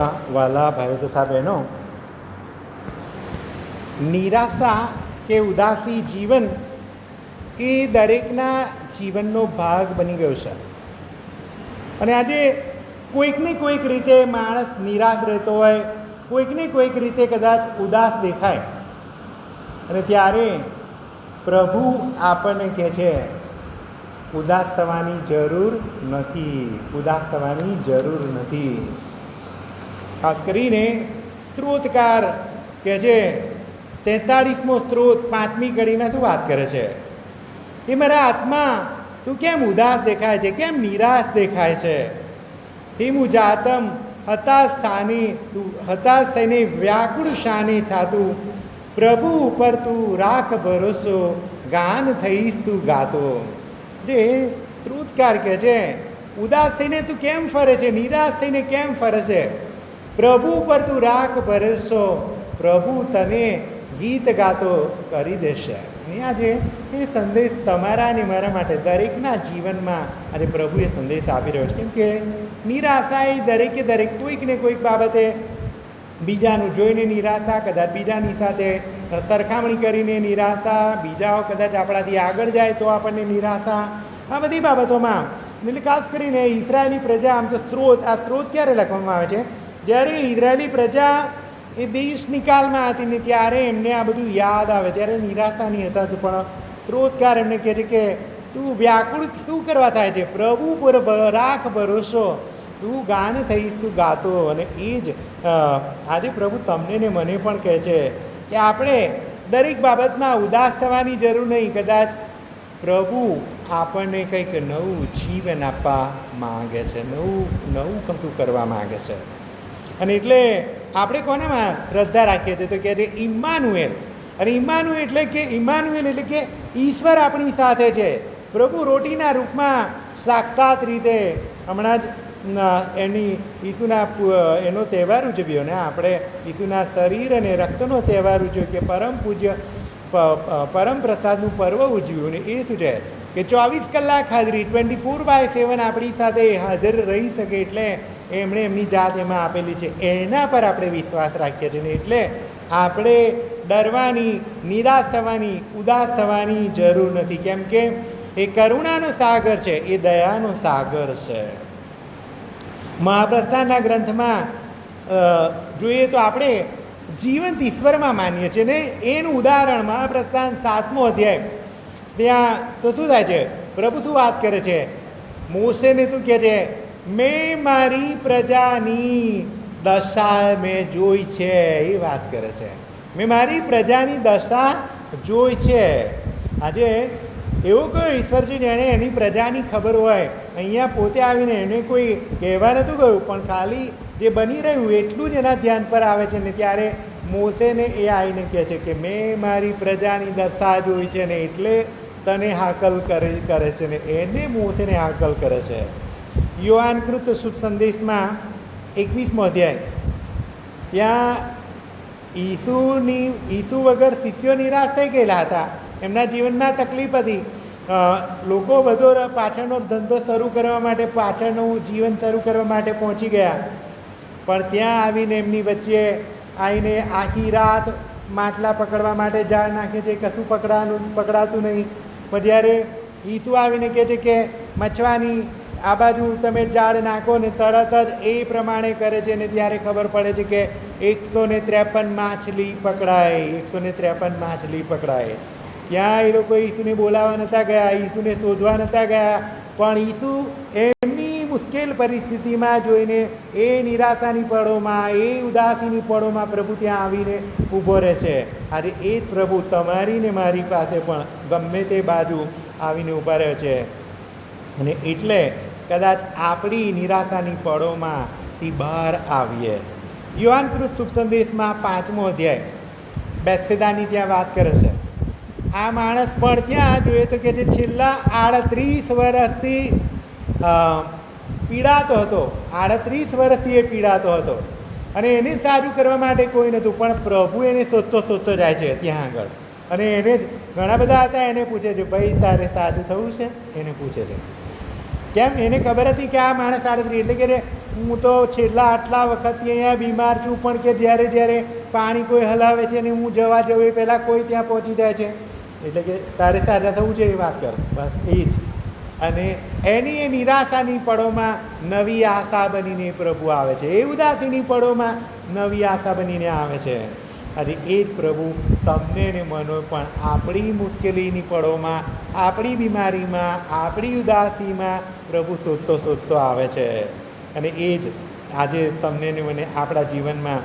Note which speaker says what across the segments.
Speaker 1: વાલા ભાઈઓ તથા બહેનો, નિરાશા કે ઉદાસી જીવન એ દરેકના જીવનનો ભાગ બની ગયો છે. અને આજે કોઈકને કોઈક રીતે માણસ નિરાશ રહેતો હોય, કોઈકને કોઈક રીતે કદાચ ઉદાસ દેખાય, અને ત્યારે પ્રભુ આપણને કહે છે ઉદાસ થવાની જરૂર નથી, ઉદાસ થવાની જરૂર નથી. ખાસ કરીને સ્ત્રોતકાર કે જે 43મો સ્ત્રોત 5મી કડીમાં શું વાત કરે છે કે મારા આત્મા તું કેમ ઉદાસ દેખાય છે, કેમ નિરાશ દેખાય છે. હિમુ જાતમ હતાશ સ્થાને તું હતાશ થઈને વ્યાકુળ શાને થાતું, પ્રભુ ઉપર તું રાખ ભરોસો, ગાન થઈશ તું ગાતો. જે સ્ત્રોતકાર કહે છે ઉદાસ થઈને તું કેમ ફરે છે, નિરાશ થઈને કેમ ફરે છે, પ્રભુ પર તું રાખ ભરોસો, પ્રભુ તને ગીત ગાતો કરી દેશે. અને આજે એ સંદેશ તમારા અને મારા માટે દરેકના જીવનમાં આજે પ્રભુ એ સંદેશ આપી રહ્યો છે. કેમ કે નિરાશા એ દરેકે દરેક કોઈક ને કોઈક બાબતે બીજાનું જોઈને નિરાશા, કદાચ બીજાની સાથે સરખામણી કરીને નિરાશા, બીજાઓ કદાચ આપણાથી આગળ જાય તો આપણને નિરાશા, આ બધી બાબતોમાં. એટલે ખાસ કરીને ઇઝરાયેલી પ્રજા, આમ તો આ સ્ત્રોત ક્યારે લખવામાં આવે છે, જ્યારે ઇઝરાયેલી પ્રજા એ દેશ નિકાલમાં હતી ને ત્યારે એમને આ બધું યાદ આવે, ત્યારે નિરાશા નહીં હતા. પણ સ્ત્રોતકાર એમને કહે છે કે તું વ્યાકુળ શું કરવા થાય છે, પ્રભુ પર રાખ ભરોસો, તું ગાન થઈશ તું ગાતો. અને એ જ આજે પ્રભુ તમને ને મને પણ કહે છે કે આપણે દરેક બાબતમાં ઉદાસ થવાની જરૂર નહીં. કદાચ પ્રભુ આપણને કંઈક નવું જીવન આપવા માગે છે, નવું કશું કરવા માગે છે. અને એટલે આપણે કોનામાં શ્રદ્ધા રાખીએ છીએ તો કહે છે ઇમ્માનુએલ. અને ઇમ્માનુએલ એટલે કે ઈશ્વર આપણી સાથે છે. પ્રભુ રોટીના રૂપમાં સાક્ષાત રીતે હમણાં જ એનો તહેવાર ઉજવ્યો ને આપણે ઈસુના શરીર અને રક્તનો તહેવાર ઉજવ્યો, કે પરમ પૂજ્ય પરમ પ્રસાદનું પર્વ ઉજવ્યું. ને એ શું છે કે 24 કલાક હાજરી, 24/7 આપણી સાથે હાજર રહી શકે, એટલે એમણે એમની જાત એમાં આપેલી છે. એના પર આપણે વિશ્વાસ રાખીએ છીએ ને એટલે આપણે ડરવાની, નિરાશ થવાની, ઉદાસ થવાની જરૂર નથી. કેમ કે એ કરુણાનો સાગર છે, એ દયાનો સાગર છે. મહાપ્રસ્થાનના ગ્રંથમાં જોઈએ તો આપણે જીવંત ઈશ્વરમાં માનીએ છીએ ને એનું ઉદાહરણ મહાપ્રસ્થાન 7મો અધ્યાય, ત્યાં તો શું થાય છે, પ્રભુ શું વાત કરે છે, મોશેને શું કહે છે, મેં મારી પ્રજાની દશા મેં જોઈ છે, એ વાત કરે છે. મેં મારી પ્રજાની દશા જોઈ છે. આજે એવો કોઈ ઈશ્વર છે જેણે એની પ્રજાની ખબર હોય, અહીંયા પોતે આવીને એને કોઈ કહેવા નહોતું ગયું, પણ ખાલી જે બની રહ્યું એટલું જ એના ધ્યાન પર આવે છે. ને ત્યારે મોશેને એ આવીને કહે છે કે મેં મારી પ્રજાની દશા જોઈ છે ને એટલે તને હાકલ કરે છે. ને એને મોશેને હાકલ કરે છે. યોહાનકૃત શુભ સંદેશમાં 21મો અધ્યાય, ત્યાં ઈસુ વગર શિષ્યો નિરાશ થઈ ગયેલા હતા, એમના જીવનમાં તકલીફ હતી. લોકો બધો પાછળનો ધંધો શરૂ કરવા માટે, પાછળનું જીવન શરૂ કરવા માટે પહોંચી ગયા, પણ ત્યાં આવીને એમની વચ્ચે આવીને આખી રાત માછલા પકડવા માટે જાળ નાખે છે, કશું પકડાતું નહીં. પણ જ્યારે ઈસુ આવીને કહે છે કે મછવાની આ બાજુ તમે જાળ નાખો ને તરત જ એ પ્રમાણે કરે છે. ને ત્યારે ખબર પડે છે કે 153 માછલી પકડાય, 153 માછલી પકડાય. ત્યાં એ લોકો ઈસુને બોલાવવા નહોતા ગયા, ઈસુને શોધવા નહોતા ગયા, પણ ઈસુ એમની મુશ્કેલ પરિસ્થિતિમાં જોઈને એ નિરાશાની પળોમાં, એ ઉદાસીની પળોમાં પ્રભુ ત્યાં આવીને ઊભો રહે છે. આજે એ જ પ્રભુ તમારી ને મારી પાસે પણ ગમે તે બાજુ આવીને ઊભા રહે છે. અને એટલે કદાચ આપણી નિરાશાની પળોમાંથી બહાર આવીએ. યોહાનકૃત શુભ સંદેશમાં 5મો અધ્યાય બેથેદાની ત્યાં વાત કરે છે. આ માણસ પણ ત્યાં જોઈએ તો કે જે છેલ્લા 38 વર્ષથી પીડાતો હતો, 38 વર્ષથી એ પીડાતો હતો, અને એને સારું કરવા માટે કોઈ નહોતું, પણ પ્રભુ એને શોધતો જાય છે ત્યાં આગળ. અને એને જ ઘણા બધા હતા, એને પૂછે છે ભાઈ તારે સારું થવું છે, એને પૂછે છે. કેમ? એને ખબર હતી કે આ માણસ આડત્રીસ, એટલે કે હું તો છેલ્લા આટલા વખતથી અહીંયા બીમાર છું, પણ કે જ્યારે પાણી કોઈ હલાવે છે ને હું જવા જવું એ પહેલાં કોઈ ત્યાં પહોંચી જાય છે, એટલે કે તારે સાજા થવું છે એ વાત કર, બસ એ જ. અને એની એ નિરાશાની પળોમાં નવી આશા બનીને પ્રભુ આવે છે, એ ઉદાસીની પળોમાં નવી આશા બનીને આવે છે. અને એ જ પ્રભુ તમને ને મને પણ આપણી મુશ્કેલીની પળોમાં, આપણી બીમારીમાં, આપણી ઉદાસીમાં પ્રભુ શોધતો આવે છે. અને એ જ આજે તમને ને મને આપણા જીવનમાં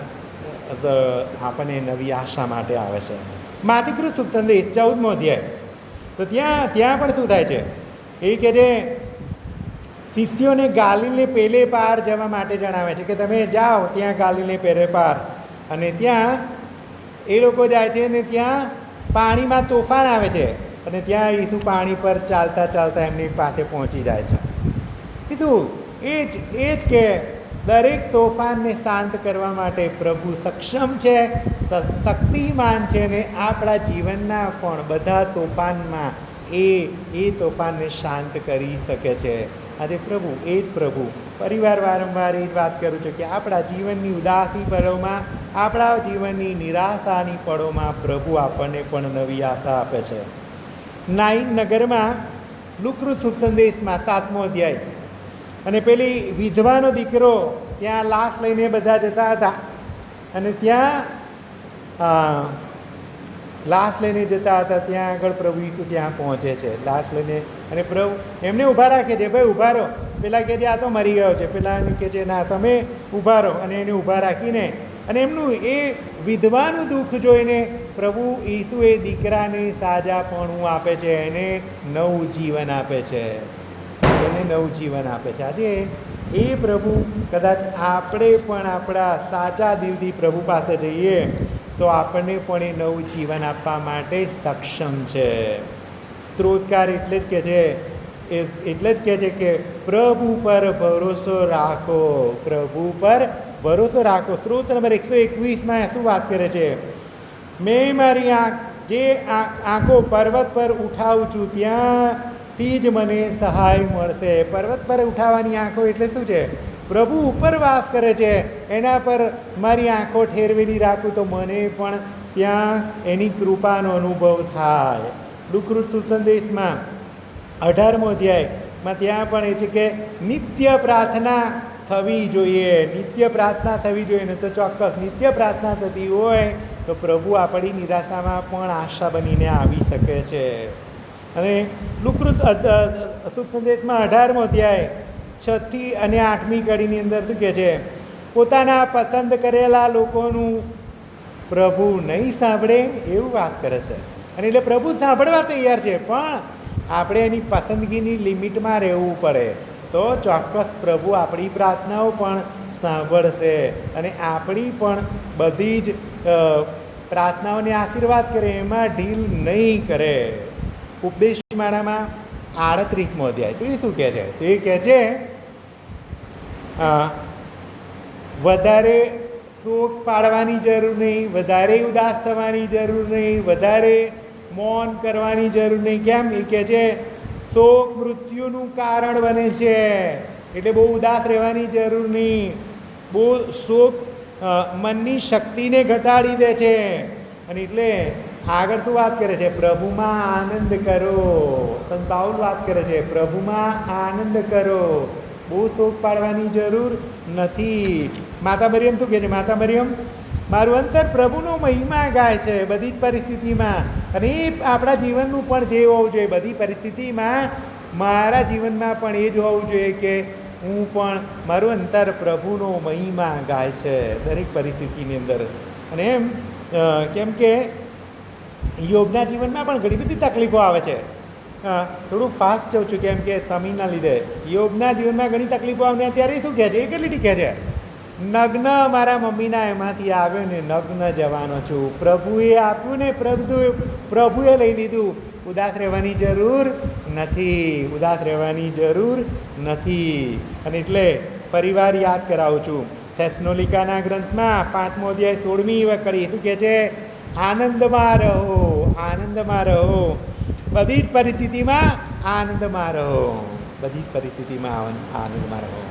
Speaker 1: આપણને નવી આશા માટે આવે છે. માતિકૃત શુભ સંદેશ 14મો અધ્યાય, તો ત્યાં પણ શું થાય છે એ કે જે શિષ્યોને ગાલિલને પેલે પાર જવા માટે જણાવે છે કે તમે જાઓ ત્યાં ગાલિલને પેલે પાર. અને ત્યાં એ લોકો જાય છે ને ત્યાં પાણીમાં તોફાન આવે છે, અને ત્યાં ઈસુ પાણી પર ચાલતા ચાલતા એમની પાસે પહોંચી જાય છે. કીધું એ જ કે દરેક તોફાનને શાંત કરવા માટે પ્રભુ સક્ષમ છે, શક્તિમાન છે, ને આપણા જીવનના પણ બધા તોફાનમાં એ તોફાનને શાંત કરી શકે છે. આજે પ્રભુ એ જ પ્રભુ પરિવાર વારંવાર એ જ વાત કરું છું કે આપણા જીવનની ઉદાસી પળોમાં, આપણા જીવનની નિરાશાની પળોમાં પ્રભુ આપણને પણ નવી આશા આપે છે. નાઈન નગરમાં લુકૃત શુભ સંદેશમાં 7મો અધ્યાય, અને પેલી વિધવાનો દીકરો ત્યાં લાશ લઈને બધા જતા હતા, અને ત્યાં લાશ લઈને જતા હતા, ત્યાં આગળ પ્રભુ ઈસુ ત્યાં પહોંચે છે લાશ લઈને, અને પ્રભુ એમને ઊભા રાખે છે, ભાઈ ઊભા રહો. પેલા કહે છે આ તો મરી ગયો છે, પેલા કહે છે ના તમે ઊભા રહો, અને એને ઊભા રાખીને અને એમનું એ વિધવાનું દુઃખ જોઈને પ્રભુ ઈસુ એ દીકરાને સાજાપણું આપે છે, એને નવું જીવન આપે છે, એને નવું જીવન આપે છે. આજે એ પ્રભુ કદાચ આપણે પણ આપણા સાચા દિલથી પ્રભુ પાસે જઈએ તો આપણને પણ એ નવું જીવન આપવા માટે સક્ષમ છે. સ્ત્રોતકાર એટલે જ કહે છે કે પ્રભુ પર ભરોસો રાખો, પ્રભુ પર ભરોસો રાખો. સ્ત્રોત નંબર 121માં શું વાત કરે છે? મેં મારી આંખો પર્વત પર ઉઠાવું છું, ત્યાંથી જ મને સહાય મળશે. પર્વત પર ઉઠાવવાની આંખો એટલે શું છે? પ્રભુ ઉપર વાસ કરે છે, એના પર મારી આંખો ઠેરવેલી રાખું તો મને પણ ત્યાં એની કૃપાનો અનુભવ થાય. લુકૃત શુભ સંદેશમાં 18મો અધ્યાયમાં ત્યાં પણ એ છે કે નિત્ય પ્રાર્થના થવી જોઈએ, નિત્ય પ્રાર્થના થવી જોઈએ. ને તો ચોક્કસ નિત્ય પ્રાર્થના થતી હોય તો પ્રભુ આપણી નિરાશામાં પણ આશા બનીને આવી શકે છે. અને લુકૃત શુભ સંદેશમાં 18મો અધ્યાય 6થી અને 8મી કડીની અંદર શું કહે છે? પોતાના પસંદ કરેલા લોકોનું પ્રભુ નહીં સાંભળે એવું વાત કરે છે. અને એટલે પ્રભુ સાંભળવા તૈયાર છે, પણ આપણે એની પસંદગીની લિમિટમાં રહેવું પડે, તો ચોક્કસ પ્રભુ આપણી પ્રાર્થનાઓ પણ સાંભળશે અને આપણી પણ બધી જ પ્રાર્થનાઓને આશીર્વાદ કરે, એમાં ઢીલ નહીં કરે. ઉપદેશ માળામાં 38મો અધ્યાય, તો એ શું કહે છે? તો એ કહે છે વધારે શોક પાડવાની જરૂર નહીં, વધારે ઉદાસ થવાની જરૂર નહીં, વધારે મૌન કરવાની જરૂર નહીં. કેમ? એ કહે છે શોક મૃત્યુનું કારણ બને છે, એટલે બહુ ઉદાસ રહેવાની જરૂર નહીં. બહુ શોક મનની શક્તિને ઘટાડી દે છે. અને એટલે આગળ શું વાત કરે છે? પ્રભુમાં આનંદ કરો. સંત પાઉલ વાત કરે છે પ્રભુમાં આનંદ કરો, બહુ શોક પાડવાની જરૂર નથી. માતા મરિયમ શું કહે છે? માતા મરિયમ મારું અંતર પ્રભુનો મહિમા ગાય છે બધી જ પરિસ્થિતિમાં. અને એ આપણા જીવનનું પણ ધ્યેય હોવું જોઈએ. બધી પરિસ્થિતિમાં મારા જીવનમાં પણ એ જ હોવું જોઈએ કે હું પણ મારું અંતર પ્રભુનો મહિમા ગાય છે દરેક પરિસ્થિતિની અંદર. અને એમ કેમ કે યોબના જીવનમાં પણ ઘણી બધી તકલીફો આવે છે. થોડું ફાસ્ટ જાઉં છું કેમ કે સમયના લીધે. યોબના જીવનમાં ઘણી તકલીફો આવે ત્યારે શું કહે છે? એ કેટલી કહે છે? નગ્ન મારા મમ્મીના એમાંથી આવ્યો ને નગ્ન જવાનો છું. પ્રભુએ આપ્યું ને પ્રભુએ લઈ લીધું. ઉદાસ રહેવાની જરૂર નથી, ઉદાસ રહેવાની જરૂર નથી. અને એટલે પરિવાર યાદ કરાવું છું. થેસલોનિકાના ગ્રંથમાં 5મો અધ્યાય 16મી કડી શું કહે છે? આનંદમાં રહો, આનંદમાં રહો, બધી જ પરિસ્થિતિમાં આનંદમાં રહો. બધી પરિસ્થિતિમાં આનંદમાં રહો.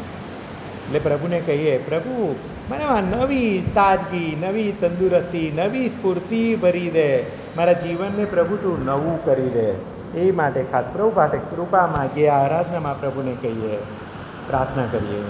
Speaker 1: એટલે પ્રભુને કહીએ, પ્રભુ મને આ નવી તાજગી, નવી તંદુરસ્તી, નવી સ્ફૂર્તિ ભરી દે, મારા જીવનને પ્રભુ તું નવું કરી દે. એ માટે ખાસ પ્રભુ પાસે કૃપા માગીએ, આરાધનામાં પ્રભુને કહીએ, પ્રાર્થના કરીએ.